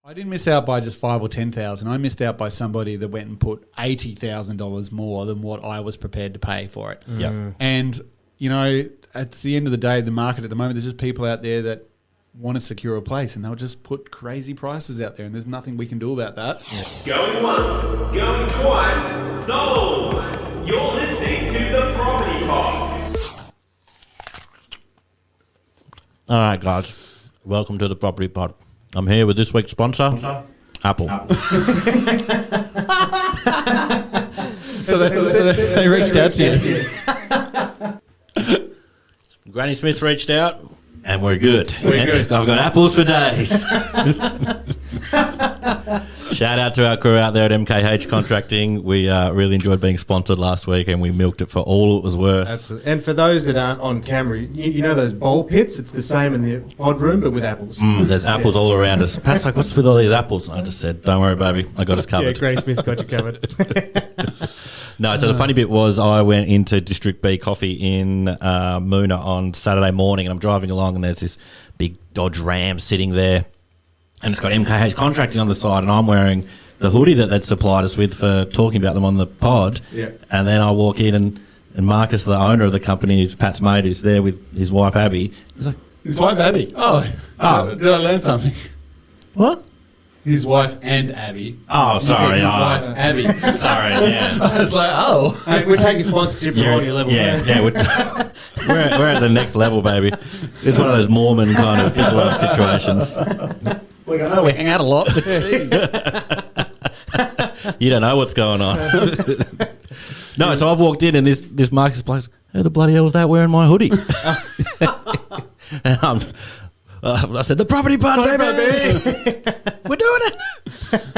I didn't miss out by just 5 or 10,000. I missed out by somebody that went and put $80,000 more than what I was prepared to pay for it. And you know, at the end of the day, the market at the moment, there's just people out there that want to secure a place, and they'll just put crazy prices out there, and there's nothing we can do about that. Going once, going twice, sold. You're listening to the Property Pod. All right, guys. Welcome to the Property Pod. I'm here with this week's sponsor, Apple. So they reached out to you. Granny Smith reached out, and we're good. I've got apples for days. Shout out to our crew out there at MKH Contracting. We really enjoyed being sponsored last week, and we milked it for all it was worth. Absolutely. And for those that aren't on camera, you know those bowl pits? It's the same in the pod room, but with apples. There's apples all around us. Pat's like, what's with all these apples? And I just said, don't worry, baby. I got us covered. Yeah, Granny Smith's got you covered. No, so the funny bit was I went into District B Coffee in Moona on Saturday morning, and I'm driving along, and there's this big Dodge Ram sitting there, and it's got MKH Contracting on the side, and I'm wearing the hoodie that they'd supplied us with for talking about them on the pod. Yeah. And then I walk in, and Marcus, the owner of the company, who's Pat's mate, who's there with his wife Abby, he's like, His wife, Abby. Oh, did I learn something? what? His wife and Abby. Oh, sorry. His wife, Abby. Sorry, yeah. I was like, oh. Hey, we're taking sponsorship from all your level. Yeah, we're at the next level, baby. It's one of those Mormon kind of big love situations. I know we hang out a lot, but jeez. You don't know what's going on. No, so I've walked in, and this Marcus bloke, who the bloody hell was that wearing my hoodie? And I said, the Property Pod, baby! We're doing it!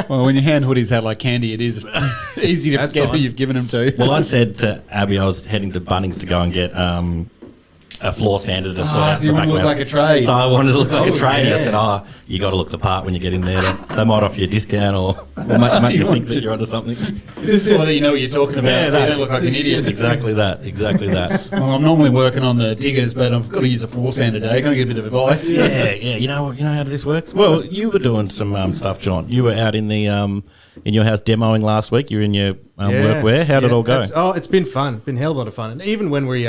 Well, when your hand hoodies out like candy, it is easy to forget who you've given them to. Well, I said to Abby, I was heading to Bunnings to go and get a floor sander to sort out so you the want back to look of like a trade. So I wanted to look like a trade. Yeah. I said, you got to look the part when you get in there. They might offer you a discount or make you think that you're onto something. Just so that you know what you're talking about, so you don't look like an idiot. Exactly that. Well, I'm normally working on the diggers, but I've got to use a floor sander today. Got to get a bit of advice. Yeah. You know how this works. Well, you were doing some stuff, John. You were out in the in your house demoing last week. You were in your workwear. How did it all go? It's been fun. Been a hell of a lot of fun. And even when we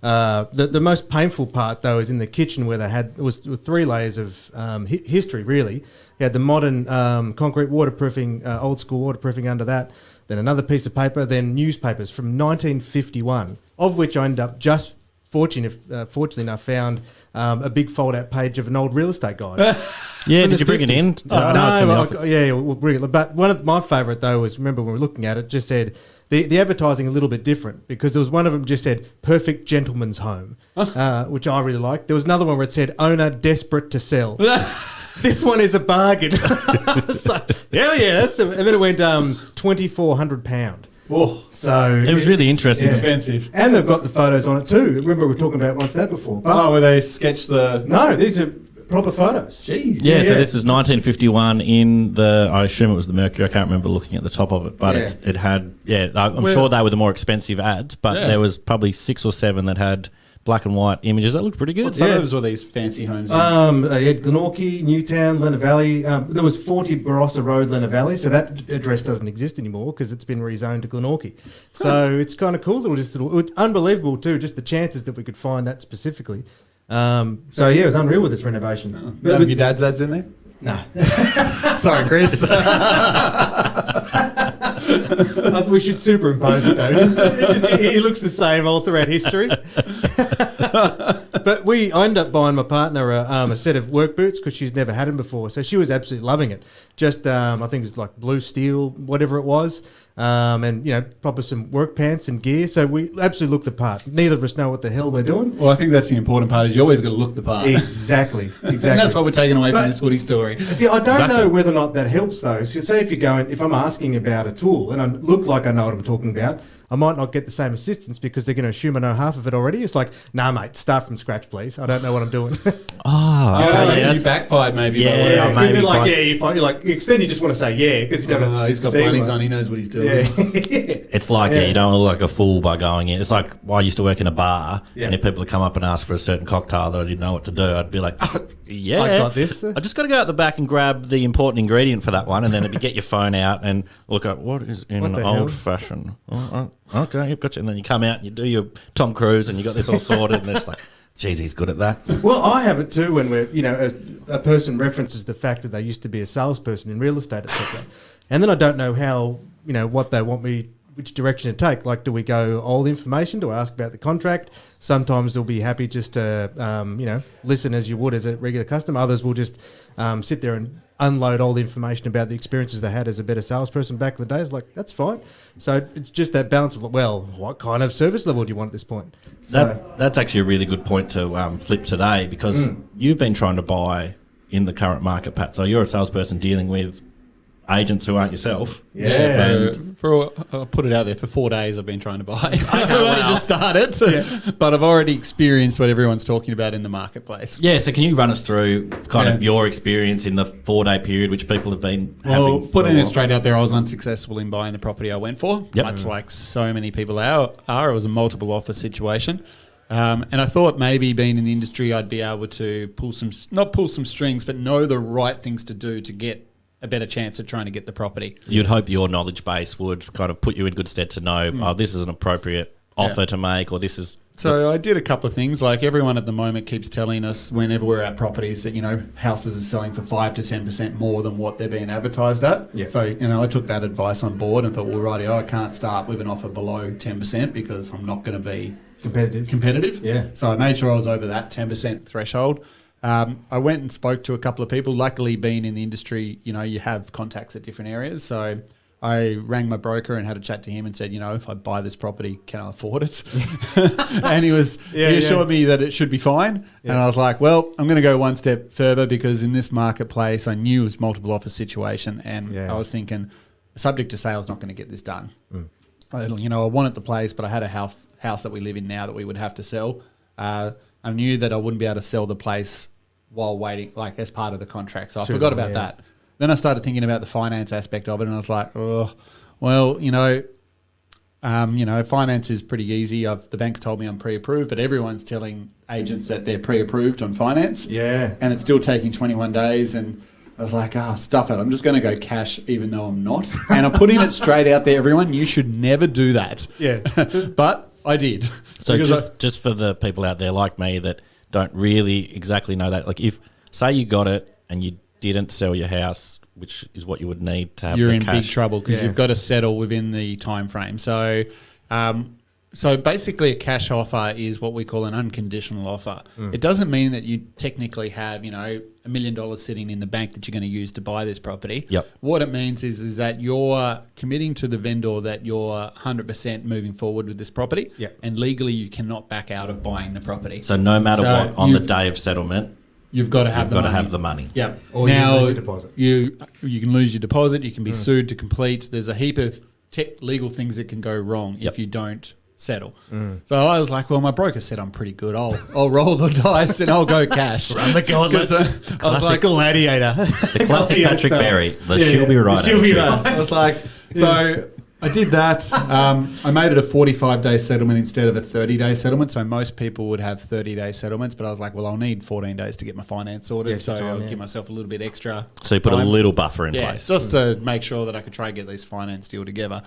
the most painful part though is in the kitchen where there was 3 layers of history. Really, you had the modern concrete waterproofing, old school waterproofing under that. Then another piece of paper. Then newspapers from 1951, of which I ended up just fortunately enough found a big fold-out page of an old real estate guide. Yeah, did you bring it in? We'll bring it. But one of my favourite though was, remember when we were looking at it, just said the advertising a little bit different, because there was one of them just said perfect gentleman's home, which I really liked. There was another one where it said owner desperate to sell. This one is a bargain. So, hell yeah, and then it went £2,400. Oh, so it was really interesting. Expensive. And they've got the photos on it too. Remember we were talking about once that before. But where they sketched the... No, these are proper photos. Jeez. Yeah, so this is 1951 in I assume it was the Mercury. I can't remember looking at the top of it, but it had, I'm sure they were the more expensive ads, but there was probably 6 or 7 that had black and white images. That looked pretty good. What suburbs were these fancy homes? You had Glenorchy, Newtown, Lenna Valley. There was 40 Barossa Road, Lenna Valley, so that address doesn't exist anymore because it's been rezoned to Glenorchy. So it's kind of cool. Unbelievable too, just the chances that we could find that specifically. So it was unreal with this renovation. None of your dad's ads in there? No. Sorry, Chris. We should superimpose it though. He looks the same all throughout history. But I ended up buying my partner a set of work boots because she's never had them before. So she was absolutely loving it. Just, I think it was like blue steel, whatever it was. And, proper some work pants and gear. So we absolutely look the part. Neither of us know what the hell we're doing. Well, I think that's the important part, is you always got to look the part. Exactly. And that's what we're taking away from this Woody story. See, I don't know whether or not that helps though. So say if I'm asking about a tool and I look like I know what I'm talking about, I might not get the same assistance because they're going to assume I know half of it already. It's like, nah, mate, start from scratch, please. I don't know what I'm doing. You backfired maybe. Because you're like, you're like, then you just want to say, because you don't know. He's got Bunnings on, he knows what he's doing. It's like you don't look like a fool by going in. It's like I used to work in a bar, and if people would come up and ask for a certain cocktail that I didn't know what to do, I'd be like, oh, yeah, I got this. I just got to go out the back and grab the important ingredient for that one, and then it'd be get your phone out and look at what is in an old fashioned. Okay, you've got you. And then you come out and you do your Tom Cruise, and you got this all sorted, and it's like, geez, he's good at that. Well, I have it too when we're, a person references the fact that they used to be a salesperson in real estate, etc. And then I don't know how, what they want me, which direction to take. Like, do we go all information? Do I ask about the contract? Sometimes they'll be happy just to, listen as you would as a regular customer. Others will just sit there and unload all the information about the experiences they had as a better salesperson back in the days. Like, that's fine. So it's just that balance of, well, what kind of service level do you want at this point? That's actually a really good point to flip today, because you've been trying to buy in the current market, Pat. So you're a salesperson dealing with agents who aren't yourself. I'll put it out there. For 4 days I've been trying to buy. I've only just started, but I've already experienced what everyone's talking about in the marketplace. Yeah, so can you run us through kind of your experience in the 4 day period, which people have been having? Putting it straight out there, I was unsuccessful in buying the property I went for, Yep. much like so many people are. It was a multiple offer situation. And I thought maybe being in the industry, I'd be able to not pull some strings, but know the right things to do to get a better chance at trying to get the property. You'd hope your knowledge base would kind of put you in good stead to know, this is an appropriate offer to make, or this is... So I did a couple of things. Like, everyone at the moment keeps telling us whenever we're at properties that, houses are selling for 5 to 10% more than what they're being advertised at. Yeah. So, I took that advice on board and thought, well, rightio, I can't start with an offer below 10% because I'm not going to be competitive. Yeah. So I made sure I was over that 10% threshold. I went and spoke to a couple of people. Luckily, being in the industry, you have contacts at different areas. So I rang my broker and had a chat to him and said, if I buy this property, can I afford it? And he assured me that it should be fine. Yeah. And I was like, well, I'm going to go one step further, because in this marketplace, I knew it was multiple offer situation. And I was thinking, subject to sale is not going to get this done. I wanted the place, but I had a house that we live in now that we would have to sell. I knew that I wouldn't be able to sell the place while waiting, like as part of the contract. So I forgot about that. Then I started thinking about the finance aspect of it, and I was like, oh, well, finance is pretty easy. The bank's told me I'm pre-approved, but everyone's telling agents that they're pre-approved on finance. Yeah. And it's still taking 21 days. And I was like, stuff it. I'm just going to go cash even though I'm not. And I'm putting it straight out there, everyone. You should never do that. Yeah. But I did. So just for the people out there like me that don't really exactly know that, like, if, say you got it and you didn't sell your house, which is what you would need to have you're the in cash. big trouble, because you've got to settle within the time frame. So so basically a cash offer is what we call an unconditional offer. It doesn't mean that you technically have, $1 million sitting in the bank that you're going to use to buy this property. Yep. What it means is that you're committing to the vendor that you're 100% moving forward with this property. Yep. And legally you cannot back out of buying the property. So no matter what, on the day of settlement, you've got to have the money. Yeah. Or you can lose your deposit. You can lose your deposit. You can be sued to complete. There's a heap of legal things that can go wrong if you don't settle. So I was like, well, my broker said I'm pretty good. I'll roll the dice and I'll go cash. Run the gauntlet. I was like, gladiator. The classic Patrick Berry. She'll be right. She'll be right. I was like, so I did that. I made it a 45-day settlement instead of a 30-day settlement. So most people would have 30-day settlements, but I was like, well, I'll need 14 days to get my finance sorted. I'll give myself a little bit extra. So you put a little buffer in place. Just to make sure that I could try and get this finance deal together.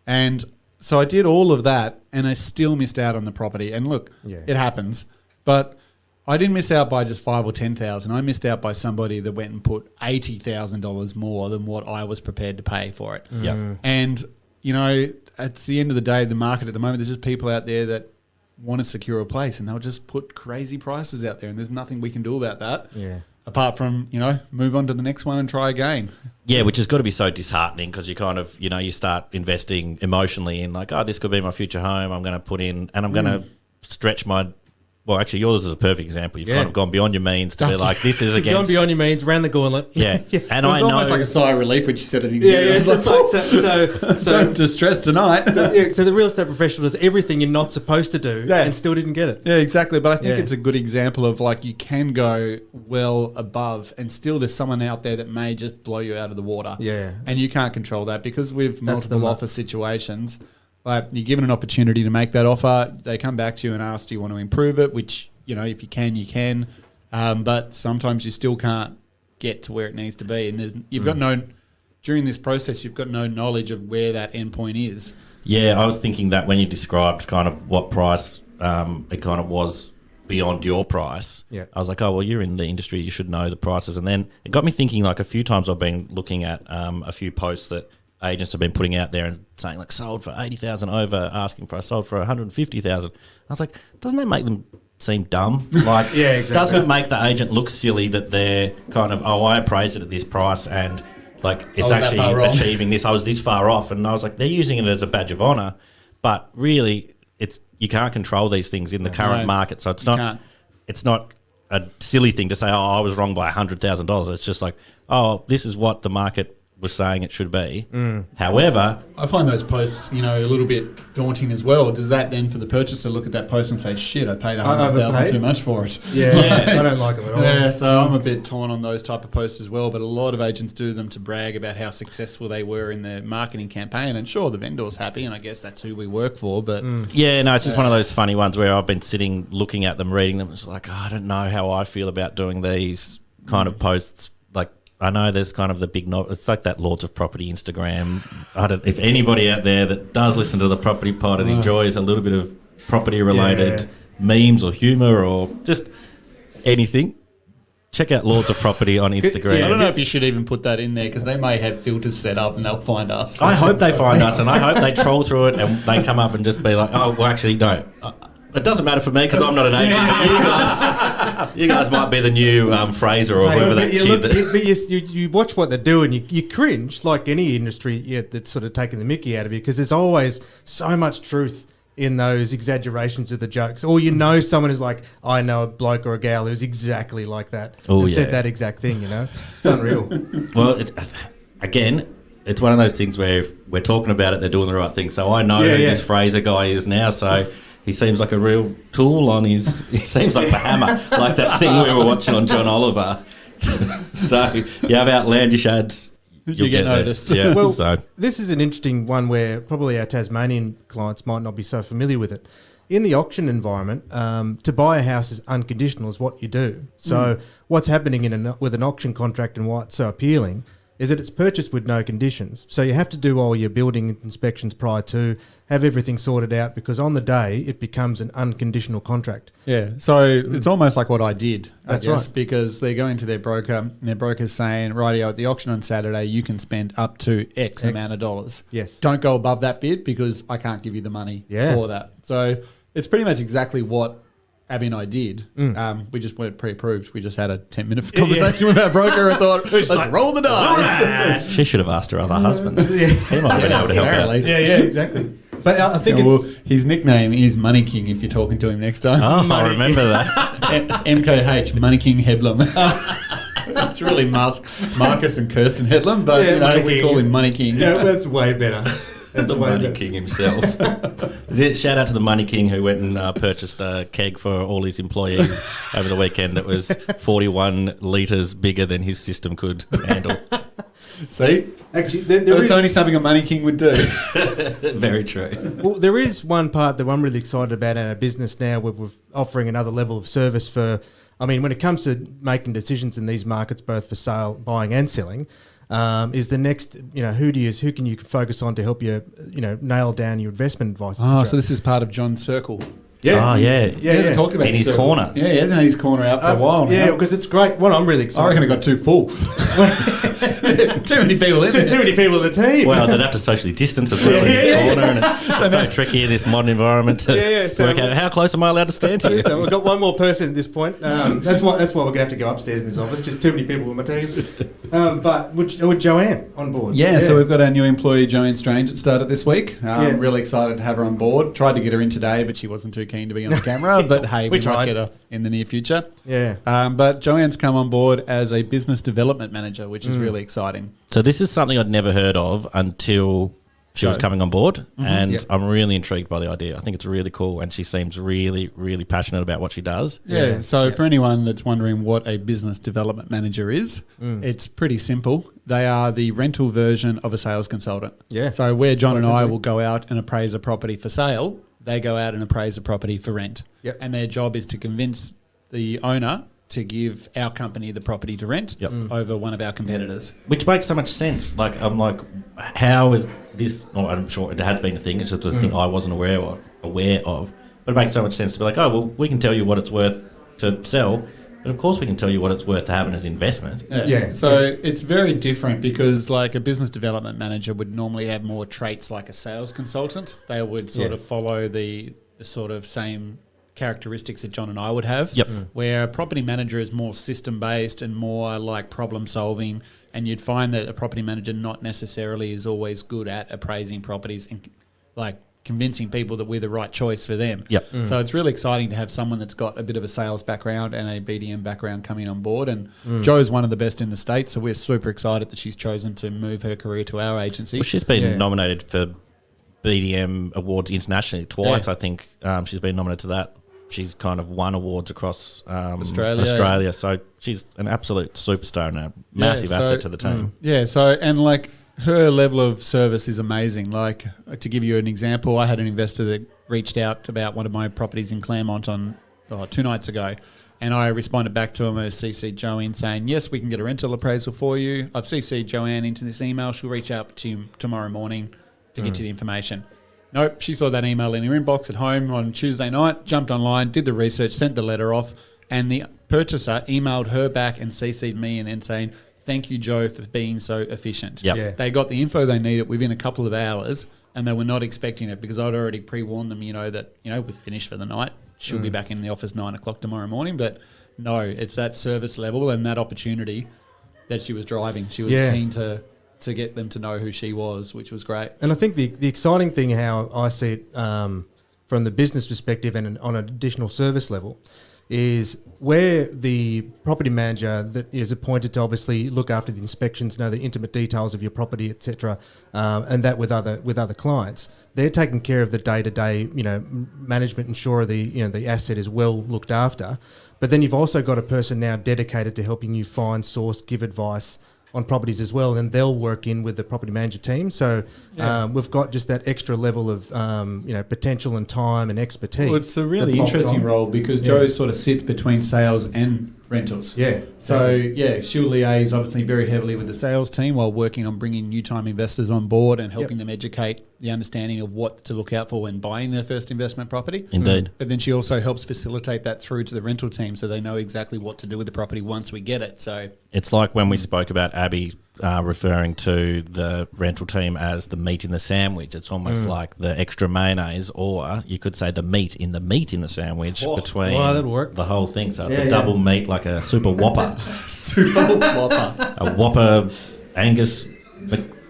And so I did all of that, and I still missed out on the property. And look, it happens, but I didn't miss out by just 5 or 10,000. I missed out by somebody that went and put $80,000 more than what I was prepared to pay for it. And at the end of the day, the market at the moment, there's just people out there that want to secure a place, and they'll just put crazy prices out there, and there's nothing we can do about that. Yeah. Apart from, move on to the next one and try again. Yeah, which has got to be so disheartening, because you kind of, you start investing emotionally in like, this could be my future home. I'm going to put in, and I'm going to stretch my well, actually, yours is a perfect example. You've kind of gone beyond your means to be like, this is You've gone against. beyond your means, ran the gauntlet. Yeah. And It I was know. almost like a sigh of relief when she said it. Yeah. So Don't distress tonight. so the real estate professional does everything you're not supposed to do, Yeah. and still didn't get it. Yeah, exactly. But I think Yeah. it's a good example of like you can go well above, and still there's someone out there that may just blow you out of the water. Yeah. and you can't control that because with That's multiple the offer situations, like you're given an opportunity to make that offer, they come back to you and ask, do you want to improve it? Which if you can, you can. But sometimes you still can't get to where it needs to be, and you've got no during this process, you've got no knowledge of where that endpoint is. Yeah, I was thinking that when you described kind of what price it kind of was beyond your price, Yeah. I was like, oh, well, you're in the industry, you should know the prices. And then it got me thinking, like a few times I've been looking at a few posts that agents have been putting out there and saying like sold for 80,000 over asking price, sold for 150,000. I was like, doesn't that make them seem dumb? Like, Yeah, exactly. Doesn't it make the agent look silly that they're kind of, I appraised it at this price and like it's was that actually far wrong. achieving this. I was this far off, and I was like, they're using it as a badge of honour, but really, you can't control these things in the current No, market. So it's you not. can't. It's not a silly thing to say, oh, I was wrong by $100,000. It's just like, oh, this is what the market was saying it should be. However, I find those posts, a little bit daunting as well. Does that then for the purchaser look at that post and say, shit, I paid $100,000 overpaid? too much for it? Yeah, I don't like them at all. Yeah, so I'm a bit torn on those type of posts as well. But a lot of agents do them to brag about how successful they were in their marketing campaign. And sure, the vendor's happy, and I guess that's who we work for. But yeah, no, it's just one of those funny ones where I've been sitting, looking at them, reading them. It's like, oh, I don't know how I feel about doing these kind of posts. Like, I know there's kind of the big, it's like that Lords of Property Instagram. If anybody out there that does listen to the Property Pod and enjoys a little bit of property related memes or humour or just anything, check out Lords of Property on Instagram. I don't know if you should even put that in there because they may have filters set up and they'll find us. I hope they find us, and I hope they troll through it and they come up and just be like, oh, well, actually, no. It doesn't matter for me because I'm not an agent. You guys might be the new Fraser or whoever that kid. You watch what they do and you cringe, like any industry that's sort of taking the mickey out of you, because there's always so much truth in those exaggerations of the jokes. Or someone who's like, I know a bloke or a gal who's exactly like that and said that exact thing, It's unreal. Well, again, it's one of those things where if we're talking about it, they're doing the right thing. So I know who this Fraser guy is now, so he seems like a real tool on his... He seems like the hammer, like that thing we were watching on John Oliver. So you have outlandish ads, you'll get noticed. There. Yeah, Well, so... this is an interesting one where probably our Tasmanian clients might not be so familiar with it. In the auction environment, to buy a house is unconditional is what you do. So what's happening with an auction contract and why it's so appealing is that it's purchased with no conditions. So you have to do all your building inspections prior to, have everything sorted out, because on the day it becomes an unconditional contract. Yeah, so it's almost like what I did, That's I guess, right. because they're going to their broker, and their broker's saying, rightio, at the auction on Saturday, you can spend up to X amount of dollars. Yes. Don't go above that bid because I can't give you the money for that. So it's pretty much exactly what Abby and I did. We just weren't pre-approved. We just had a 10-minute conversation with our broker and thought, let's roll the dice. She should have asked her other husband. He might have been able to help out. Apparently. Yeah, exactly. But I think Well, his nickname is Money King if you're talking to him next time. Oh, I remember that. MKH, Money King Headlam. It's really Marcus and Kirsten Headlam, but Money we King. call him Money King. Yeah, that's way better. The Money King himself. Shout out to the Money King who went and purchased a keg for all his employees over the weekend that was 41 litres bigger than his system could handle. See? Actually, That's only something a Money King would do. Very true. Well, there is one part that I'm really excited about in our business now where we're offering another level of service for, when it comes to making decisions in these markets, both for sale, buying and selling, is the next, who can you focus on to help you, nail down your investment advice. Oh, so this is part of John's circle. Yeah. Oh, yeah. He hasn't talked about In his circle. corner. Yeah, he hasn't had his corner out for a while now. Yeah, because it's great. What I'm really I excited reckon it got too full. Too many people in Too there. many people in the team. Well, they'd have to socially distance as well in this corner, and it's so tricky in this modern environment to so work out how close am I allowed to stand to you. So we've got one more person at this point. That's why we're going to have to go upstairs in this office. Just too many people on my team. But with Joanne on board. Yeah, so we've got our new employee, Joanne Strange, that started this week. Yeah. Really excited to have her on board. Tried to get her in today, but she wasn't too keen to be on the camera. But hey, we might tried. get her in the near future. Yeah. But Joanne's come on board as a business development manager, which is really exciting. So this is something I'd never heard of until she was coming on board, and Yep. I'm really intrigued by the idea. I think it's really cool, and she seems really, really passionate about what she does. Yeah, so for anyone that's wondering what a business development manager is, it's pretty simple. They are the rental version of a sales consultant. Yeah. So where John and I Definitely. will go out and appraise a property for sale, they go out and appraise a property for rent. Yep. And their job is to convince the owner to give our company the property to rent over one of our competitors. Which makes so much sense. Like, I'm like, how is this? Well, I'm sure it has been a thing. It's just a thing I wasn't aware of. But it makes so much sense to be like, oh, well, we can tell you what it's worth to sell, but of course we can tell you what it's worth to have as investment. Yeah. So it's very different because like a business development manager would normally have more traits like a sales consultant. They would sort of follow the sort of same characteristics that John and I would have. Yep. Where a property manager is more system based and more like problem solving, and you'd find that a property manager not necessarily is always good at appraising properties and like convincing people that we're the right choice for them. Yep. So it's really exciting to have someone that's got a bit of a sales background and a BDM background coming on board. And Jo's one of the best in the state, so we're super excited that she's chosen to move her career to our agency. Well, she's been Yeah. nominated for BDM awards internationally twice. Yeah. I think she's been nominated to that. She's kind of won awards across Australia. So she's an absolute superstar and a massive so- asset to the team. Yeah, so and like her level of service is amazing. Like to give you an example, I had an investor that reached out about one of my properties in Claremont on 2 nights ago, and I responded back to him as CC'd Jo in saying, yes, we can get a rental appraisal for you. I've CC'd Joanne into this email. She'll reach out to you tomorrow morning to get you the information. Nope, she saw that email in her inbox at home on Tuesday night, jumped online, did the research, sent the letter off, and the purchaser emailed her back and CC'd me in and saying, thank you, Jo, for being so efficient. Yep. Yeah. They got the info they needed within a couple of hours, and they were not expecting it because I'd already pre-warned them, that, we're finished for the night. She'll be back in the office 9 o'clock tomorrow morning. But no, it's that service level and that opportunity that she was driving. She was keen to get them to know who she was, which was great. And I think the exciting thing, how I see it from the business perspective and on an additional service level, is where the property manager that is appointed to obviously look after the inspections, know the intimate details of your property, etc., and that with other clients, they're taking care of the day-to-day, management, ensure the asset is well looked after. But then you've also got a person now dedicated to helping you find, source, give advice on properties as well, and they'll work in with the property manager team. So we've got just that extra level of potential and time and expertise. Well, it's a really that pops interesting on. role because Jo sort of sits between sales and rentals. Yeah. So, she'll liaise obviously very heavily with the sales team while working on bringing new time investors on board and helping them educate the understanding of what to look out for when buying their first investment property. Indeed. But then she also helps facilitate that through to the rental team so they know exactly what to do with the property once we get it. So It's like when we spoke about Abby referring to the rental team as the meat in the sandwich. It's almost like the extra mayonnaise, or you could say the meat in the sandwich between that'd work. the whole thing. So the double meat, like a super whopper. super whopper. A whopper Angus.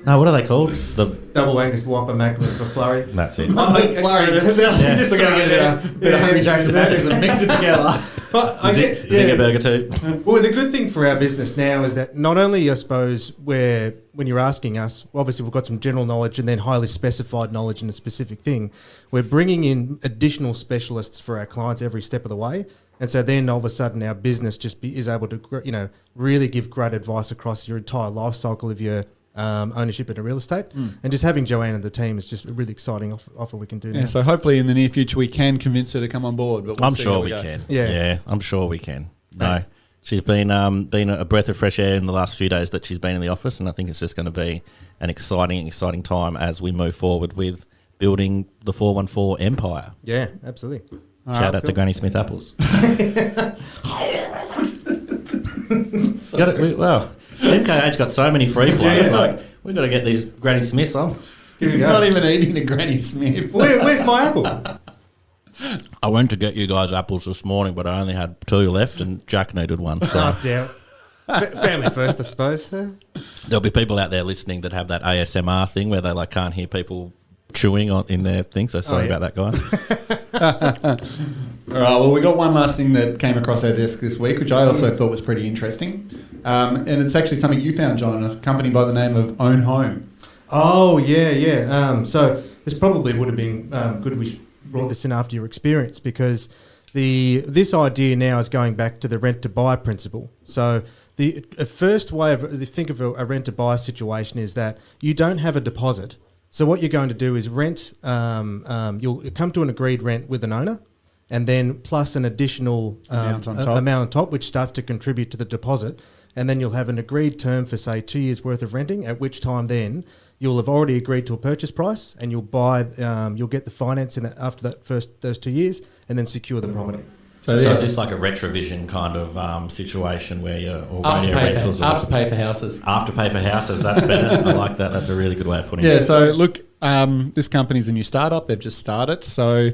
No, what are they called? The Double Angus Whopper Mac with a flurry. That's it. Flurry. Just going to get a bit of Hungry Jack's tobacco and mix it together. Zinger burger too. Well, the good thing for our business now is that not only, I suppose, when you're asking us, obviously we've got some general knowledge and then highly specified knowledge in a specific thing. We're bringing in additional specialists for our clients every step of the way. And so then all of a sudden our business is able to, really give great advice across your entire life cycle of your ownership in a real estate. And just having Joanne and the team is just a really exciting offer we can do now. Yeah, so hopefully in the near future we can convince her to come on board. But I'm sure we can. Yeah, I'm sure we can. No, she's been a breath of fresh air in the last few days that she's been in the office, and I think it's just going to be an exciting time as we move forward with building the 414 empire. Yeah, absolutely. Shout out to Granny Smith apples. MKH got so many free players. Like, we've got to get these Granny Smiths on. You're not even eating a Granny Smith. Where's my apple? I went to get you guys apples this morning, but I only had 2 left, and Jack needed one. So Oh, damn. Family first, I suppose. there'll be people out there listening that have that ASMR thing where they like can't hear people chewing in their thing. So sorry about that, guys. All right, well, we got one last thing that came across our desk this week, which I also thought was pretty interesting. And it's actually something you found, John, a company by the name of Own Home. Oh, yeah. So this probably would have been good we brought this in after your experience, because this idea now is going back to the rent-to-buy principle. So the first way of think of a rent-to-buy situation is that you don't have a deposit. So what you're going to do is rent, you'll come to an agreed rent with an owner, and then plus an additional amount on top, which starts to contribute to the deposit. And then you'll have an agreed term for, say, 2 years' worth of renting, at which time then you'll have already agreed to a purchase price, and you'll get the finance in that after those 2 years, and then secure the property. So it's just like a retrovision kind of situation where you're already Afterpay for houses. Afterpay for houses, that's better. I like that. That's a really good way of putting it. Yeah, so look, this company's a new startup. They've just started. So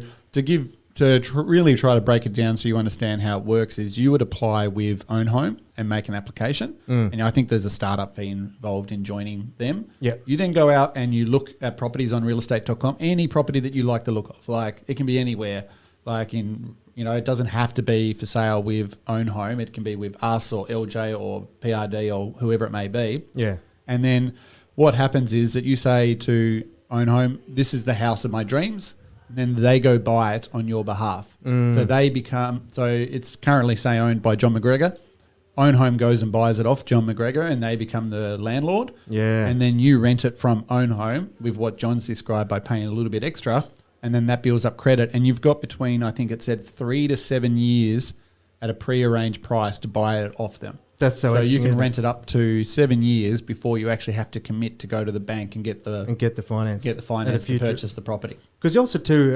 really try to break it down so you understand how it works is you would apply with Own Home and make an application. And I think there's a startup fee involved in joining them. Yep. You then go out and you look at properties on realestate.com, any property that you like the look of. Like, it can be anywhere. Like it doesn't have to be for sale with Own Home. It can be with us or LJ or PRD or whoever it may be. Yeah. And then what happens is that you say to Own Home, this is the house of my dreams. Then they go buy it on your behalf. So it's currently, say, owned by John McGregor. Own Home goes and buys it off John McGregor, and they become the landlord. Yeah. And then you rent it from Own Home with what John's described by paying a little bit extra. And then that builds up credit. And you've got between, I think it said 3 to 7 years at a pre-arranged price to buy it off them. That's so you interesting, can isn't rent it up to 7 years before you actually have to commit to go to the bank and get the finance. Get the finance to purchase the property. Because also too,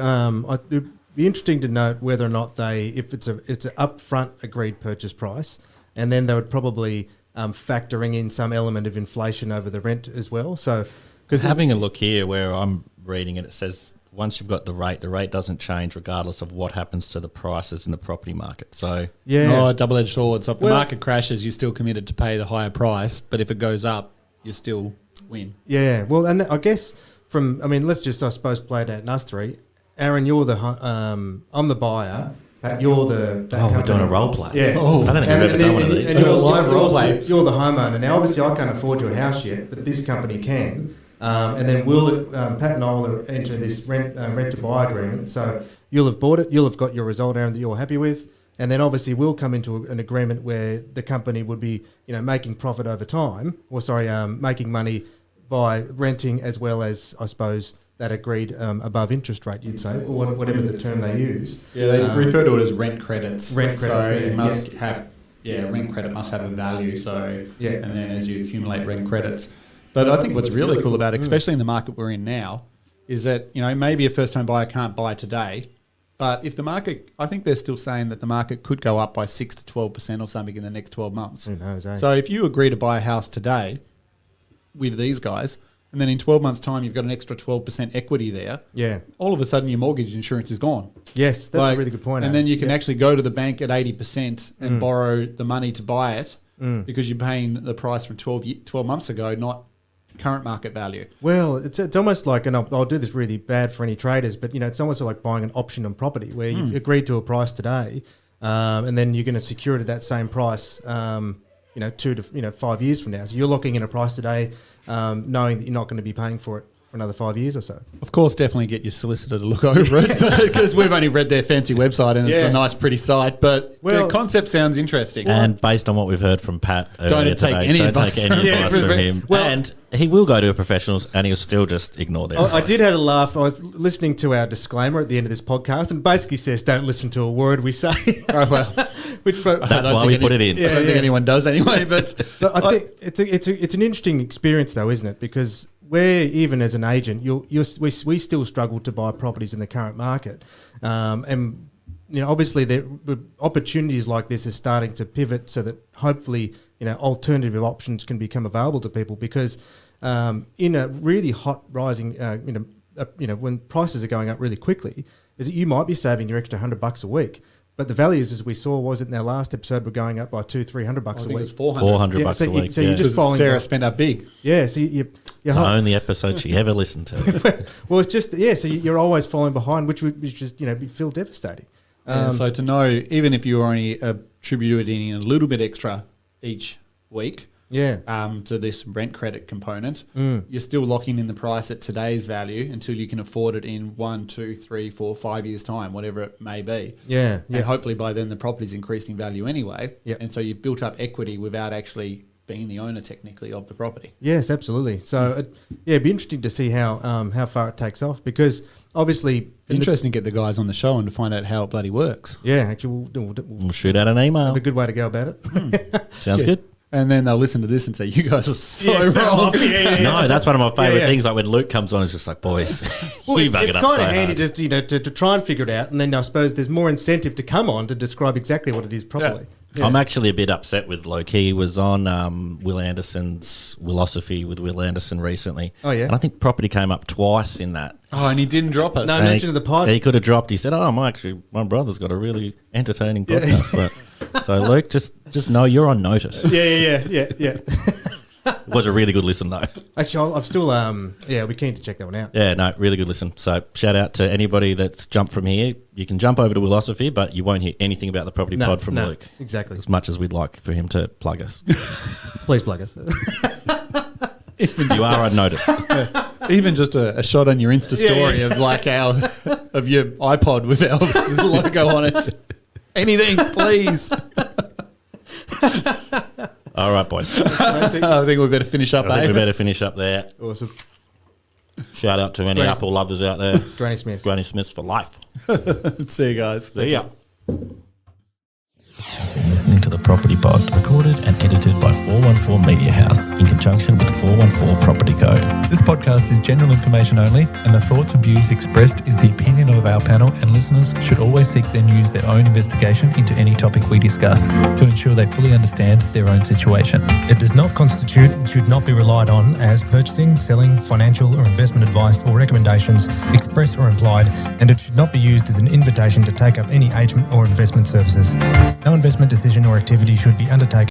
it'd be interesting to note whether or not if it's an upfront agreed purchase price, and then they would probably factoring in some element of inflation over the rent as well. So, because having a look here where I'm reading it, it says once you've got the rate doesn't change regardless of what happens to the prices in the property market. So double-edged sword. So if the market crashes, you're still committed to pay the higher price, but if it goes up, you still win. Yeah, well, and I guess let's just, I suppose, play it out in us three. Aaron, you're I'm the buyer. Pat, you're the... we're doing a role play. Yeah. Oh. I don't think we've ever done one of these. And you're a live role play. You're the homeowner. Now, obviously, I can't afford your house yet, but this company can. And then Pat and I will enter this rent to buy agreement. So you'll have bought it. You'll have got your result, Aaron, that you're happy with. And then obviously we'll come into an agreement where the company would be, making profit over time, making money by renting as well as, I suppose, that agreed above interest rate, you'd say, or whatever the term they use. Yeah, they refer to it as rent credits. Rent credits. So it must have, rent credit must have a value. So, and then as you accumulate rent credits. But I think what's really cool about it, especially in the market we're in now, is that, maybe a first home buyer can't buy today. But if the market, I think they're still saying that the market could go up by 6 to 12% or something in the next 12 months. Who knows, eh? So if you agree to buy a house today with these guys, and then in 12 months' time you've got an extra 12% equity there, all of a sudden your mortgage insurance is gone. Yes, that's a really good point. And then you can actually go to the bank at 80% and borrow the money to buy it because you're paying the price from 12 months ago, not current market value. Well, it's almost like, and I'll do this really bad for any traders, but it's almost like buying an option on property where you've agreed to a price today, and then you're going to secure it at that same price, 2 to 5 years from now. So you're locking in a price today, knowing that you're not going to be paying for it for another 5 years or so. Of course, definitely get your solicitor to look over it because we've only read their fancy website and it's a nice, pretty site. But the concept sounds interesting. And based on what we've heard from Pat earlier today, don't take any advice from him. Well, and he will go to a professional and he'll still just ignore their advice. I did have a laugh. I was listening to our disclaimer at the end of this podcast and basically says don't listen to a word we say. Oh, well. That's why we put it in. I don't think anyone does anyway. But I think it's an interesting experience though, isn't it? Because where even as an agent, we still struggle to buy properties in the current market, and obviously the opportunities like this is starting to pivot so that hopefully, alternative options can become available to people because in a really hot rising, when prices are going up really quickly, is that you might be saving your extra $100 a week. But the values, as we saw, was in our last episode, were going up by $200-300 a week. I think it was $400. $400 a week. So you're just following. Sarah spent up big. Yeah, so you're the only episode she ever listened to. well, it's just so you're always falling behind, which just feel devastating. So to know, even if you only attributing a little bit extra each week, to this rent credit component, you're still locking in the price at today's value until you can afford it in 1, 2, 3, 4, 5 years' time, whatever it may be. And hopefully by then the property's increased in value anyway. And so you've built up equity without actually being the owner technically of the property. Yes, absolutely. So it'd be interesting to see how far it takes off because obviously interesting to get the guys on the show and to find out how it bloody works. Yeah, actually, we'll shoot out an email. Have a good way to go about it. Sounds good. And then they'll listen to this and say, you guys were so wrong. No, that's one of my favourite things. Like when Luke comes on, it's just like, boys, well, it's kind of handy just to try and figure it out. And then I suppose there's more incentive to come on to describe exactly what it is properly. Yeah. I'm actually a bit upset with Loki. He was on Will Anderson's Willosophy with Will Anderson recently. Oh, yeah? And I think property came up twice in that. Oh, and he didn't drop us. No mention of the pod. He could have dropped. He said, my brother's got a really entertaining podcast. But, so, Luke, just know you're on notice. Yeah. It was a really good listen, though. Actually, I'm still, I'll be keen to check that one out. Yeah, no, really good listen. So shout out to anybody that's jumped from here. You can jump over to Willosophy, but you won't hear anything about the property pod from Luke. Exactly. As much as we'd like for him to plug us. Please plug us. You are on notice. Even just a shot on your Insta story of like of your iPod with our logo on it. Anything, please. All right, boys. I think we better finish up. I think we better finish up there. Awesome. Shout out to any Apple lovers out there. Granny Smith. Granny Smiths for life. See you guys. See ya. Listening to the Property Pod, recorded and edited by 414 Media House in conjunction with 414 Property Code. This podcast is general information only, and the thoughts and views expressed is the opinion of our panel, and listeners should always seek then use their own investigation into any topic we discuss to ensure they fully understand their own situation. It does not constitute and should not be relied on as purchasing, selling, financial or investment advice or recommendations, expressed or implied, and it should not be used as an invitation to take up any agent or investment services. No investment decision or activity should be undertaken